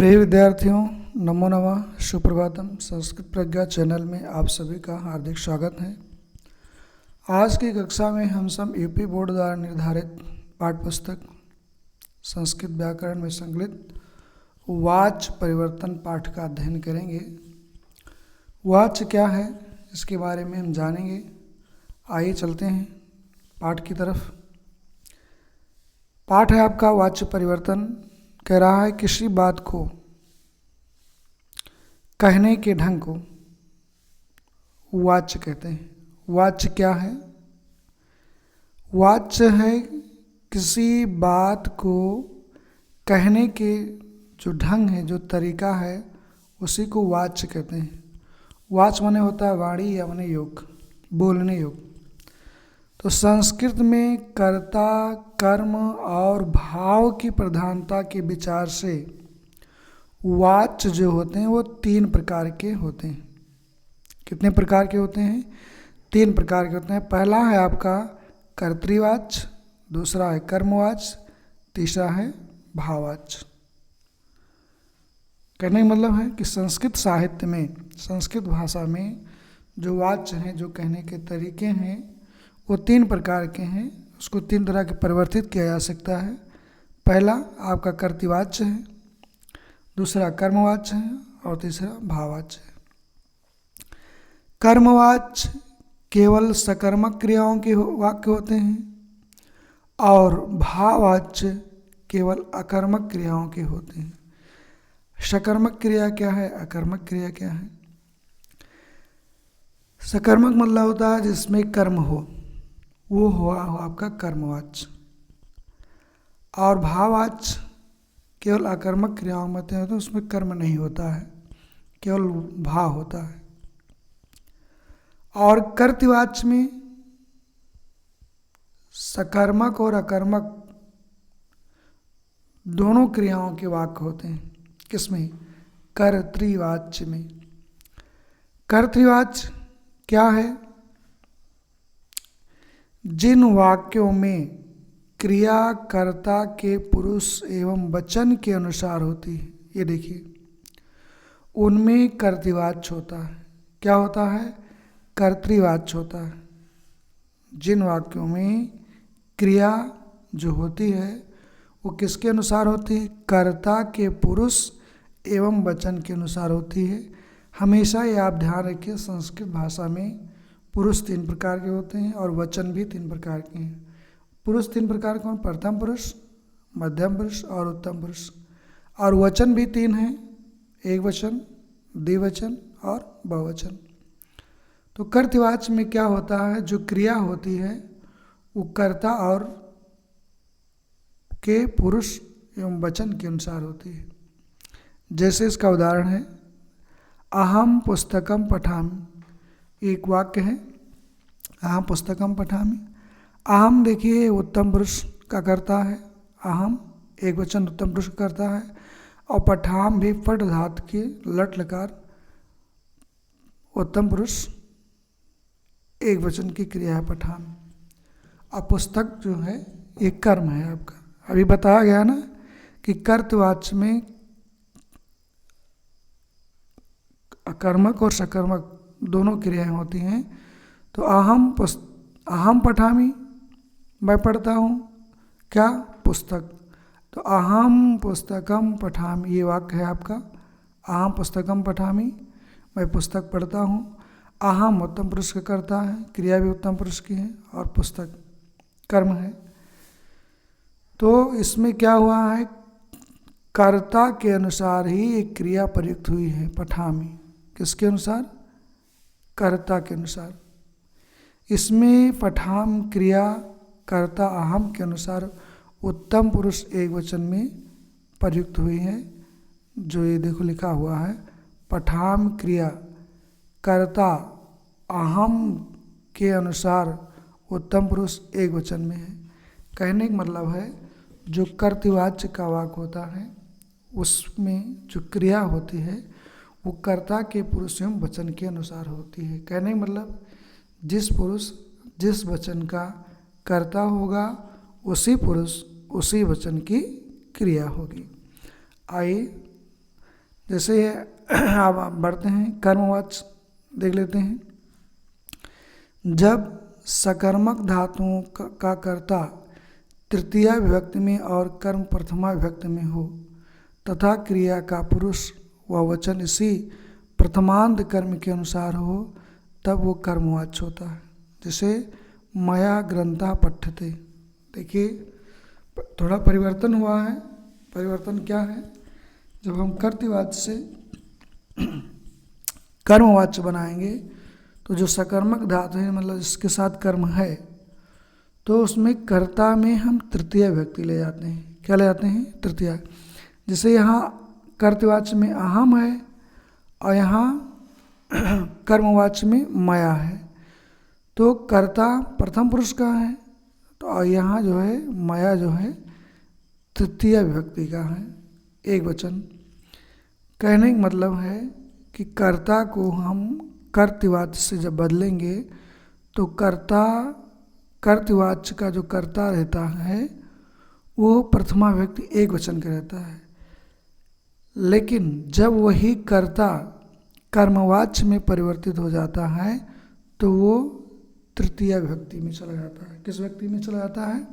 प्रिय विद्यार्थियों, नमो नमः, सुप्रभातम। संस्कृत प्रज्ञा चैनल में आप सभी का हार्दिक स्वागत है। आज की कक्षा में हम सब यूपी बोर्ड द्वारा निर्धारित पाठ्य पुस्तक संस्कृत व्याकरण में संकलित वाच्य परिवर्तन पाठ का अध्ययन करेंगे। वाच्य क्या है, इसके बारे में हम जानेंगे। आइए चलते हैं पाठ की तरफ। पाठ है आपका वाच्य परिवर्तन। कह रहा है किसी बात को कहने के ढंग को वाच्य कहते हैं। वाच्य क्या है? वाच्य है किसी बात को कहने के जो ढंग है, जो तरीका है, उसी को वाच्य कहते हैं। वाच्य माने होता है वाणी या माने योग, बोलने योग। तो संस्कृत में कर्ता, कर्म और भाव की प्रधानता के विचार से वाच्य जो होते हैं वो 3 प्रकार के होते हैं। कितने प्रकार के होते हैं? 3 प्रकार के होते हैं। पहला है आपका कर्तृवाच्य, दूसरा है कर्मवाच्य, तीसरा है भाववाच्य। कहने का मतलब है कि संस्कृत साहित्य में, संस्कृत भाषा में जो वाच्य हैं, जो कहने के तरीके हैं, वो 3 प्रकार के हैं। उसको 3 तरह के परिवर्तित किया जा सकता है। पहला आपका कर्तृवाच्य है, दूसरा कर्मवाच्य है और तीसरा भाववाच्य है। कर्मवाच्य केवल सकर्मक क्रियाओं के वाक्य होते हैं और भाववाच्य केवल अकर्मक क्रियाओं के होते हैं। सकर्मक क्रिया क्या है, अकर्मक क्रिया क्या है? सकर्मक मतलब होता है जिसमें कर्म हो, वो हुआ आपका कर्मवाच्य। और भाववाच्य केवल अकर्मक क्रियाओं में होते हैं, तो उसमें कर्म नहीं होता है, केवल भाव होता है। और कर्तृवाच्य में सकर्मक और अकर्मक दोनों क्रियाओं के वाक्य होते हैं। किसमें? कर्तृवाच्य में। कर्तृवाच्य क्या है? जिन वाक्यों में क्रिया कर्ता के पुरुष एवं वचन के अनुसार होती है, ये देखिए, उनमें कर्तृवाच्य होता है। क्या होता है? कर्तृवाच्य होता है। जिन वाक्यों में क्रिया जो होती है वो किसके अनुसार होती है? कर्ता के पुरुष एवं वचन के अनुसार होती है। हमेशा ये आप ध्यान रखिए, संस्कृत भाषा में पुरुष 3 प्रकार के होते हैं और वचन भी 3 प्रकार के हैं। पुरुष 3 प्रकार के, प्रथम पुरुष, मध्यम पुरुष और उत्तम पुरुष। और वचन भी 3 हैं, एक वचन, द्विवचन और बहुवचन। तो कर्तृवाच्य में क्या होता है? जो क्रिया होती है वो कर्ता और के पुरुष एवं वचन के अनुसार होती है। जैसे इसका उदाहरण है, अहम पुस्तकम पठामि। एक वाक्य है, अहम पुस्तकम पठामि। अहम देखिए उत्तम पुरुष का कर्ता है, अहम एक वचन उत्तम पुरुष का कर्ता है। और पठाम भी पठ धातु के लट लकार उत्तम पुरुष एक वचन की क्रिया है पठाम। और पुस्तक जो है एक कर्म है आपका। अभी बताया गया ना कि कर्तृवाच्य में अकर्मक और सकर्मक दोनों क्रियाएं होती हैं। तो अहम पठामि, मैं पढ़ता हूँ क्या? पुस्तक। तो अहम पुस्तकम पठामि, ये वाक्य है आपका। अहम पुस्तकम पठामि, मैं पुस्तक पढ़ता हूँ। अहम उत्तम पुरुष का कर्ता है, क्रिया भी उत्तम पुरुष की है, और पुस्तक कर्म है। तो इसमें क्या हुआ है? कर्ता के अनुसार ही एक क्रिया प्रयुक्त हुई है, पठामि। किसके अनुसार? कर्ता के अनुसार। इसमें पठाम क्रिया कर्ता अहम के अनुसार उत्तम पुरुष एक वचन में प्रयुक्त हुई है। जो ये देखो लिखा हुआ है, पठाम क्रिया कर्ता अहम के अनुसार उत्तम पुरुष एक वचन में है। कहने का मतलब है, जो कर्तृवाच्य का वाक्य होता है उसमें जो क्रिया होती है वो कर्ता के पुरुष एवं वचन के अनुसार होती है। कहने का मतलब, जिस पुरुष जिस वचन का कर्ता होगा उसी पुरुष उसी वचन की क्रिया होगी। आइए जैसे अब आप बढ़ते हैं, कर्मवाच देख लेते हैं। जब सकर्मक धातुओं का कर्ता तृतीया विभक्ति में और कर्म प्रथमा विभक्ति में हो तथा क्रिया का पुरुष व वचन इसी प्रथमांत कर्म के अनुसार हो, तब वो कर्मवाच होता है। जैसे मया ग्रंथा पठ्यते, देखिए थोड़ा परिवर्तन हुआ है। परिवर्तन क्या है? जब हम कर्तृवाच्य से कर्मवाच्य बनाएंगे तो जो सकर्मक धातु है, मतलब जिसके साथ कर्म है, तो उसमें कर्ता में हम तृतीय विभक्ति ले जाते हैं। क्या ले जाते हैं? तृतीया। जैसे यहाँ कर्तृवाच्य में अहम है और यहाँ कर्मवाच्य में मया है, तो कर्ता प्रथम पुरुष का है, तो और यहाँ जो है मया जो है तृतीय विभक्ति का है, एक वचन। कहने का मतलब है कि कर्ता को हम कर्तृवाच्य से जब बदलेंगे तो कर्तृवाच्य का जो कर्ता रहता है वो प्रथमा विभक्ति एक वचन का रहता है, लेकिन जब वही कर्ता कर्मवाच्य में परिवर्तित हो जाता है तो वो तृतीय विभक्ति में चला जाता है। किस विभक्ति में चला जाता है?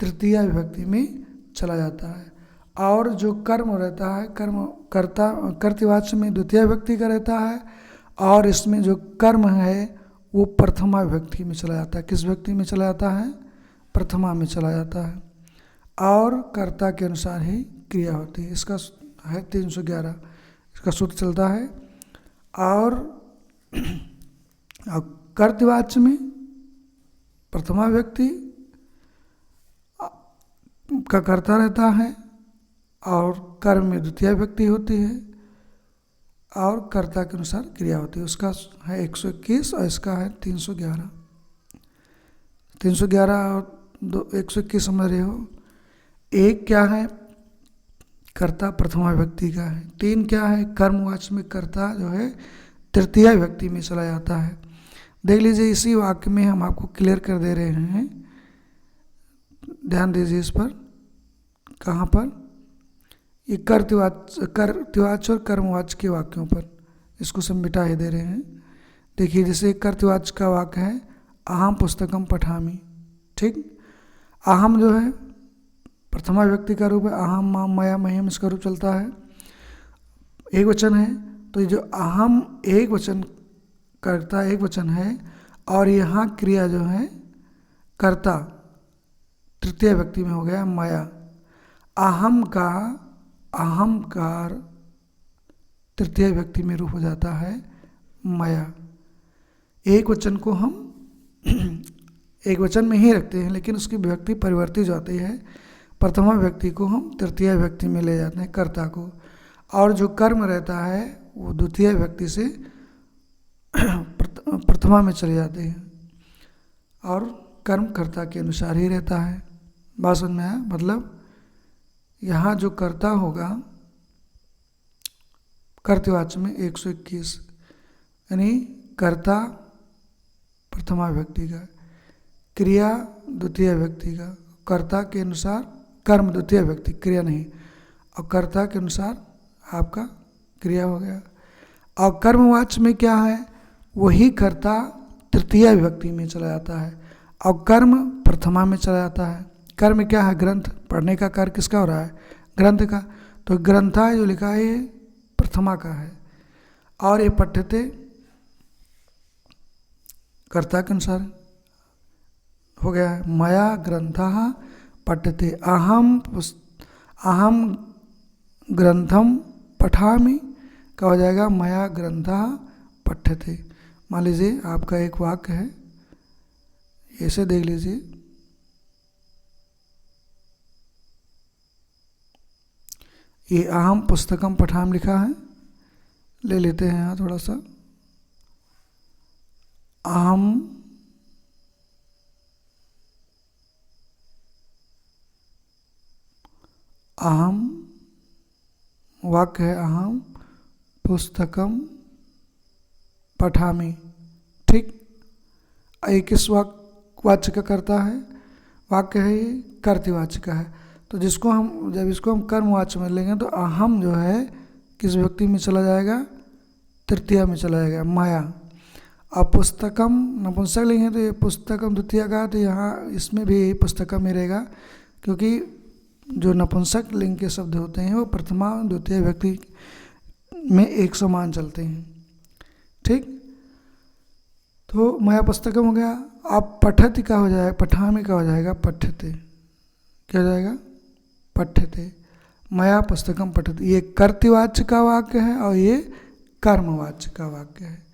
तृतीय विभक्ति में चला जाता है। और जो कर्म रहता है, कर्तृवाच्य में द्वितीय विभक्ति का रहता है, और इसमें जो कर्म है वो प्रथमा विभक्ति में चला जाता है। किस विभक्ति में चला जाता है? प्रथमा में चला जाता है। और कर्ता के अनुसार ही क्रिया होती है। इसका है 311, इसका सूत्र चलता है। और कर्तृवाच्य में प्रथमा विभक्ति का कर्ता रहता है और कर्म में द्वितीय विभक्ति होती है और कर्ता के अनुसार क्रिया होती है। उसका है 121 और इसका है 311। 311 और 121 समझ रहे हो? एक क्या है? कर्ता प्रथमा विभक्ति का है। 3 क्या है? कर्मवाच्य में कर्ता जो है तृतीय विभक्ति में चला जाता है। देख लीजिए, इसी वाक्य में हम आपको क्लियर कर दे रहे हैं, ध्यान दीजिए इस पर। कहाँ पर? ये कर्तृवाच्य और कर्मवाच्य के वाक्यों पर, इसको सब मिटा ही दे रहे हैं। देखिए, जैसे कर्तृवाच्य का वाक्य है अहम पुस्तकम पठामि, ठीक। अहम जो है प्रथमा व्यक्ति का रूप है, अहम माम मया मह्यम, इसका रूप चलता है, एक वचन है। तो ये जो अहम एक वचन कर्ता एक वचन है और यहाँ क्रिया जो है कर्ता तृतीय व्यक्ति में हो गया मया। अहम का अहंकार तृतीय व्यक्ति में रूप हो जाता है मया। एक वचन को हम एक वचन में ही रखते हैं, लेकिन उसकी विभक्ति परिवर्तित जाती है। प्रथमा व्यक्ति को हम तृतीय व्यक्ति में ले जाते हैं, कर्ता को, और जो कर्म रहता है वो द्वितीय व्यक्ति से प्रथमा में चले जाते हैं और कर्म कर्ता के अनुसार ही रहता है। बात समझ में आया? मतलब यहाँ जो कर्ता होगा कर्तृवाच्य में 121, यानी कर्ता प्रथमा व्यक्ति का, क्रिया द्वितीय व्यक्ति का, कर्ता के अनुसार कर्म द्वितीय व्यक्ति, क्रिया नहीं, और कर्ता के अनुसार आपका क्रिया हो गया। और कर्मवाच्य में क्या है? वही कर्ता तृतीय विभक्ति में चला जाता है और कर्म प्रथमा में चला जाता है। कर्म क्या है? ग्रंथ, पढ़ने का कार्य किसका हो रहा है? ग्रंथ का। तो ग्रंथा जो लिखा है ये प्रथमा का है और ये पठ्यते कर्ता के अनुसार हो गया है। मया ग्रंथः पठ्यते, अहम ग्रंथम पठामि का हो जाएगा मया ग्रंथः पठ्यते। मान लीजिए आपका एक वाक्य है, ऐसे देख लीजिए, ये अहम पुस्तकम पठाम लिखा है, ले लेते हैं यहाँ थोड़ा सा। अहम वाक्य है अहम पुस्तकम पठामि, ठीक। ये किस वाच्य का करता है? वाक्य है ये कर्तृवाच्य का है। तो जिसको हम जब इसको हम कर्मवाच्य में लेंगे तो अहम जो है किस व्यक्ति में चला जाएगा? तृतीया में चला जाएगा, माया। अब पुस्तकम नपुंसक लिंग है तो ये पुस्तकम द्वितीया का, तो यहाँ इसमें भी यही पुस्तकम ही रहेगा, क्योंकि जो नपुंसक लिंग के शब्द होते हैं वो प्रथमा द्वितीय व्यक्ति में एक समान चलते हैं। ठीक, तो माया पुस्तकम हो गया। अब पठति का हो जाएगा, पठामी का हो जाएगा पठ्यते। क्या हो जाएगा? पठ्यते। मया पुस्तकम पठति, ये कर्तृवाच्य का वाक्य है और ये कर्मवाच्य का वाक्य है।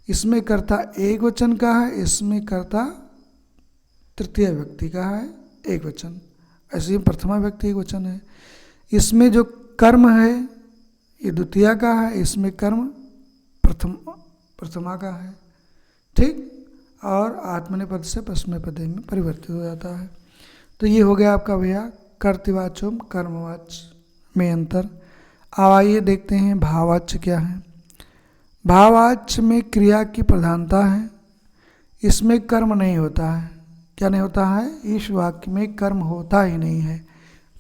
इसमें कर्ता एक वचन का है, इसमें कर्ता तृतीय व्यक्ति का है एक वचन, ऐसे ही प्रथमा व्यक्ति एक वचन है। इसमें जो कर्म है ये द्वितीया का है, इसमें कर्म प्रथमा का है। ठीक, और आत्मनेपद से परस्मैपदी में परिवर्तित हो जाता है। तो ये हो गया आपका भैया कर्तृवाच्य कर्मवाच्य में अंतर। अब आइए देखते हैं भाववाच्य क्या है। भाववाच्य में क्रिया की प्रधानता है, इसमें कर्म नहीं होता है। क्या नहीं होता है? इस वाक्य में कर्म होता ही नहीं है।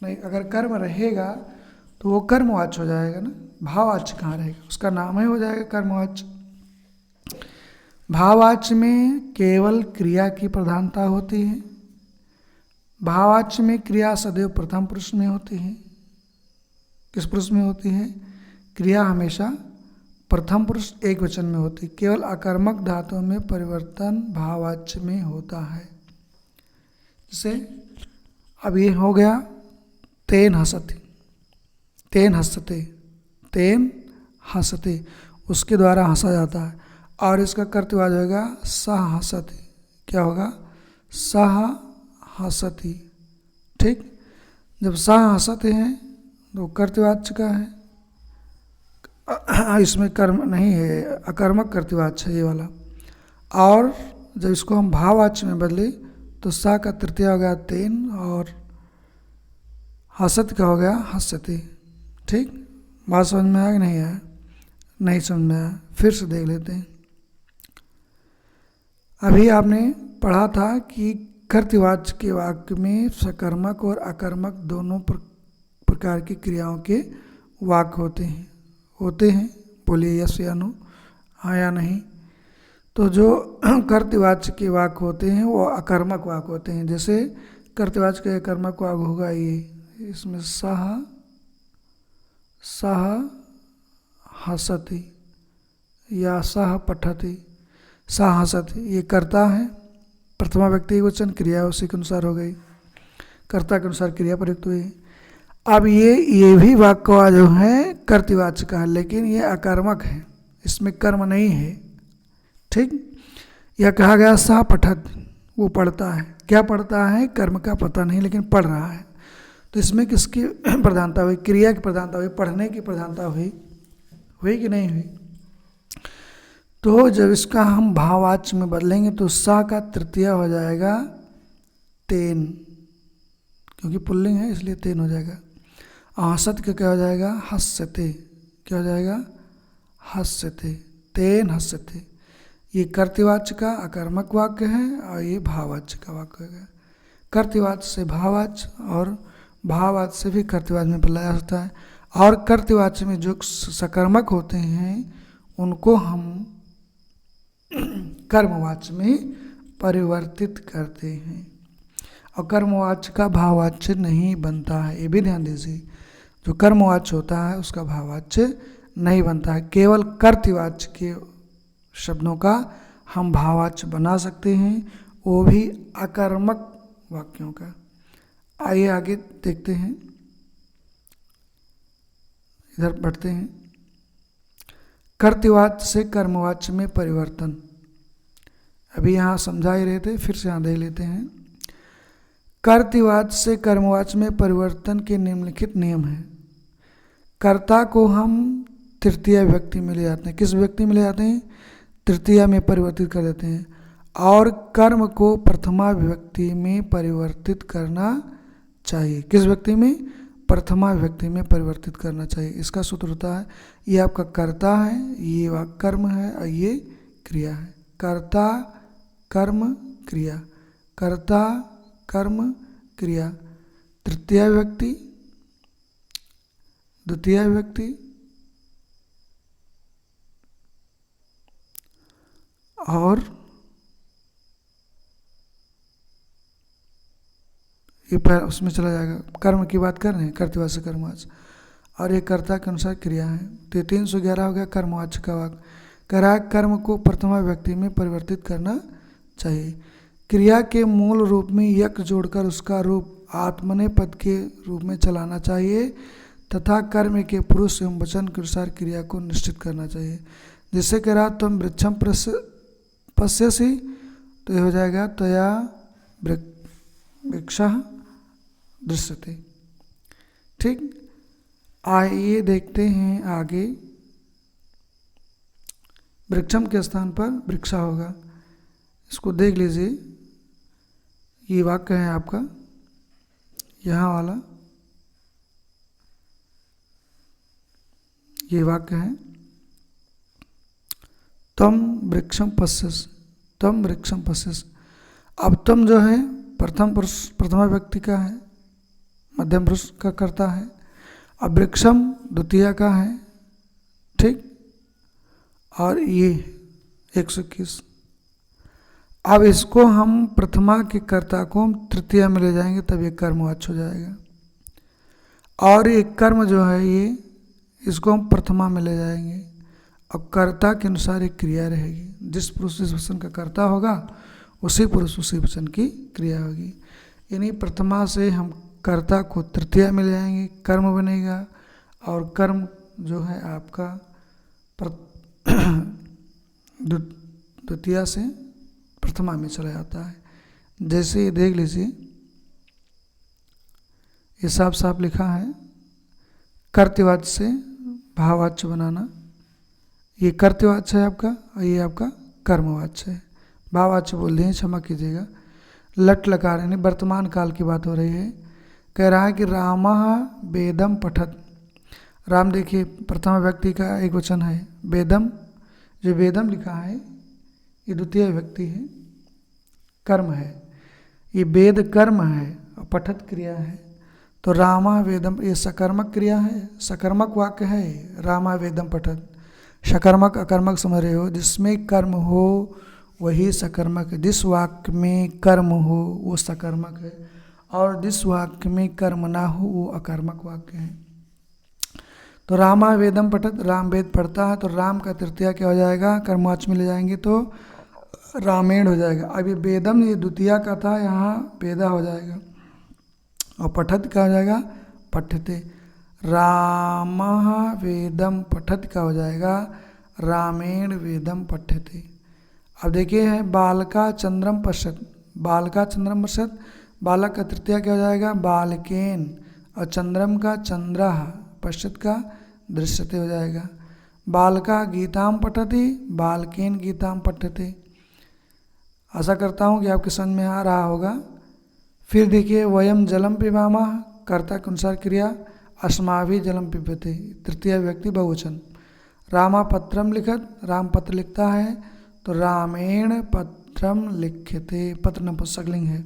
नहीं, अगर कर्म रहेगा तो वो कर्मवाच्य हो जाएगा ना, भाववाच्य कहाँ रहेगा? उसका नाम ही हो जाएगा कर्मवाच्य। भाववाच्य में केवल क्रिया की प्रधानता होती है। भाववाच्य में क्रिया सदैव प्रथम पुरुष में होती है। किस पुरुष में होती है? क्रिया हमेशा प्रथम पुरुष एक वचन में होती है। केवल अकर्मक धातुओं में परिवर्तन भाववाच्य में होता है। जैसे अब ये हो गया तेन हसति, तेन हसते, तेन हसते, उसके द्वारा हंसा जाता है। और इसका कर्तृवाच्य होगा सह हसति। क्या होगा? सह हसति। ठीक, जब सह हसते हैं तो कर्तृवाच्य का है, इसमें कर्म नहीं है, अकर्मक कर्तृवाच्य है ये वाला। और जब इसको हम भाववाच्य में बदले तो सा का तृतीय हो गया तेन और हसत का हो गया हसते। ठीक, बात समझ में आया कि नहीं आया? नहीं समझ में आया, फिर से देख लेते हैं। अभी आपने पढ़ा था कि कर्तृवाच्य के वाक्य में सकर्मक और अकर्मक दोनों प्रकार की क्रियाओं के वाक्य होते हैं। बोलिए यस या नो, हाँ या नहीं। तो जो कर्तृवाच्य के वाक्य होते हैं वो अकर्मक वाक्य होते हैं। जैसे कर्तृवाच्य का अकर्मक वाक्य होगा ये, इसमें सह हसति या सह पठति, सह हसति, ये कर्ता है, प्रथमा व्यक्ति वचन, क्रिया उसी के अनुसार हो गई, कर्ता के अनुसार क्रिया प्रयुक्त हुई। अब ये भी वाक्य जो है कर्तृवाच्य का है, लेकिन ये अकर्मक है, इसमें कर्म नहीं है। ठीक, यह कहा गया सा पठत, वो पढ़ता है। क्या पढ़ता है? कर्म का पता नहीं, लेकिन पढ़ रहा है। तो इसमें किसकी प्रधानता हुई? क्रिया की प्रधानता हुई, पढ़ने की प्रधानता हुई कि नहीं हुई? तो जब इसका हम भाववाच्य में बदलेंगे तो सा का तृतीय हो जाएगा तेन, क्योंकि पुल्लिंग है इसलिए तेन हो जाएगा। हसत का क्या हो जाएगा? हस्यते। क्या हो जाएगा? हस्यते, तेन हस्यते। ये कर्तृवाच्य का अकर्मक वाक्य है और ये भाववाच्य का वाक्य है। कर्तृवाच्य से भाववाच्य और भाववाच्य से भी कर्तृवाच्य में बदला जा सकता है। और कर्तृवाच्य में जो सकर्मक होते हैं उनको हम कर्मवाच्य में परिवर्तित करते हैं और कर्मवाच्य का भाववाच्य नहीं बनता है। ये भी ध्यान दीजिए, जो कर्मवाच्य होता है उसका भाववाच्य नहीं बनता है। केवल कर्तृवाच्य के शब्दों का हम भाववाच्य बना सकते हैं, वो भी अकर्मक वाक्यों का। आइए आगे देखते हैं, इधर बढ़ते हैं। कर्तृवाच्य से कर्मवाच्य में परिवर्तन, अभी यहाँ समझा ही रहे थे, फिर से यहाँ देख लेते हैं। कर्तृवाच्य से कर्मवाच्य में परिवर्तन के निम्नलिखित नियम हैं। कर्ता को हम तृतीय व्यक्ति में ले जाते हैं। किस व्यक्ति में ले जाते हैं? तृतीया में परिवर्तित कर देते हैं। और कर्म को प्रथमा व्यक्ति में परिवर्तित करना चाहिए। किस व्यक्ति में? प्रथमा व्यक्ति में परिवर्तित करना चाहिए। इसका सूत्र होता है, ये आपका कर्ता है, ये कर्म है और ये क्रिया है। कर्ता कर्म क्रिया, कर्ता कर्म क्रिया, तृतीय व्यक्ति, द्वितीय व्यक्ति, और ये उसमें चला जाएगा। कर्म की बात कर रहे हैं, कर्तृवाच्य कर्मवाच्य, और ये कर्ता के अनुसार क्रिया है। तो 311 हो गया कर्मवाच्य का वाक्य। कह रहा है कर्म को प्रथमा व्यक्ति में परिवर्तित करना चाहिए। क्रिया के मूल रूप में यक जोड़कर उसका रूप आत्मने पद के रूप में चलाना चाहिए तथा कर्म के पुरुष एवं वचन के अनुसार क्रिया को निश्चित करना चाहिए। जिससे कह रहा तुम वृक्षम पश्यसि, तो ये हो जाएगा तया वृक्षः दृश्यते। ठीक, आइए देखते हैं आगे। वृक्षम के स्थान पर वृक्षा होगा, इसको देख लीजिए। ये वाक्य है आपका यहाँ वाला, ये वाक्य है तम वृक्षम पश्यस, तम वृक्षम पश्यस। अब तम जो है प्रथम पुरुष प्रथमा व्यक्ति का है, मध्यम पुरुष का कर्ता है। अब वृक्षम द्वितीय का है, ठीक, और ये 121। अब इसको हम प्रथमा के कर्ता को तृतीया में ले जाएंगे, तब ये कर्मवाच्य हो जाएगा। और ये कर्म जो है ये इसको हम प्रथमा में ले जाएंगे और कर्ता के अनुसार एक क्रिया रहेगी। जिस पुरुष जिस वचन का कर्ता होगा उसी पुरुष उसी वचन की क्रिया होगी। यानी प्रथमा से हम कर्ता को तृतीया में ले जाएंगे, कर्म बनेगा, और कर्म जो है आपका द्वितीया से प्रथमा में चला जाता है। जैसे देख लीजिए, ये साफ साफ लिखा है कर्तृवाच्य से भाववाच्य बनाना। ये कर्तृवाच्य है आपका और ये आपका कर्मवाच्य है। भाववाच्य बोल दिए, क्षमा कीजिएगा। लट लकार यानी वर्तमान काल की बात हो रही है। कह रहा है कि रामः वेदम पठत। राम देखिए प्रथम व्यक्ति का एक वचन है। वेदम, जो वेदम लिखा है ये द्वितीय व्यक्ति है, कर्म है। ये वेद कर्म है और पठत क्रिया है। तो रामा वेदम ये सकर्मक क्रिया है, सकर्मक वाक्य है। रामा वेदम पठत, सकर्मक अकर्मक समझ रहे हो, जिसमें कर्म हो वही सकर्मक है। जिस वाक्य में कर्म हो वो सकर्मक है और जिस वाक्य में कर्म ना हो वो अकर्मक वाक्य है। तो रामा वेदम पठत, राम वेद पढ़ता है, तो राम का तृतीया क्या हो जाएगा, कर्मवाच्य में ले जाएंगे तो रामेण हो जाएगा। अब ये वेदम ये द्वितीया का था, यहाँ वेदा हो जाएगा, और पठत क्या हो जाएगा, पठते। रामः वेदम पठत का हो जाएगा रामेण वेदम पठ्यते। अब देखिए है बालका चंद्रम पश्यत, बालका चंद्रम पश्यत, बालक का तृतीया क्या हो जाएगा, बालकेन, और चंद्रम का चंद्रः, पश्यत का दृश्यते हो जाएगा। बालका गीताम पठति, बालकेन गीताम पठ्यते। आशा करता हूँ कि आपके समझ में आ रहा होगा। फिर देखिए वयम जलम पिबामः, कर्ता के अनुसार क्रिया, अस्माभि जलम पिबते, तृतीय व्यक्ति बहुवचन। रामा पत्रम लिखत, राम पत्र लिखता है, तो रामेण पत्रम लिख्यते, पत्र नपुंसकलिंग है।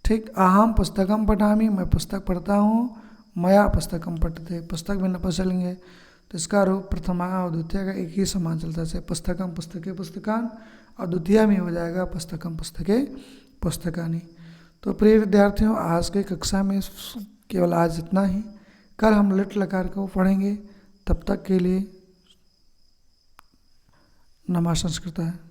ठीक, अहम पुस्तकम पठामि, मैं पुस्तक पढ़ता हूँ, मया पुस्तकम पठते, पुस्तक भी नपुंसकलिंग है। तो इसका रूप प्रथमा और द्वितीय का एक ही समान चलता है। पुस्तकम पुस्तके पुस्तकान, और द्वितीय में हो जाएगा पुस्तकम पुस्तके पुस्तकानि। तो प्रिय विद्यार्थियों, आज की कक्षा में केवल आज इतना ही। कल हम लिट लकार को पढ़ेंगे। तब तक के लिए नमः संस्कृत है।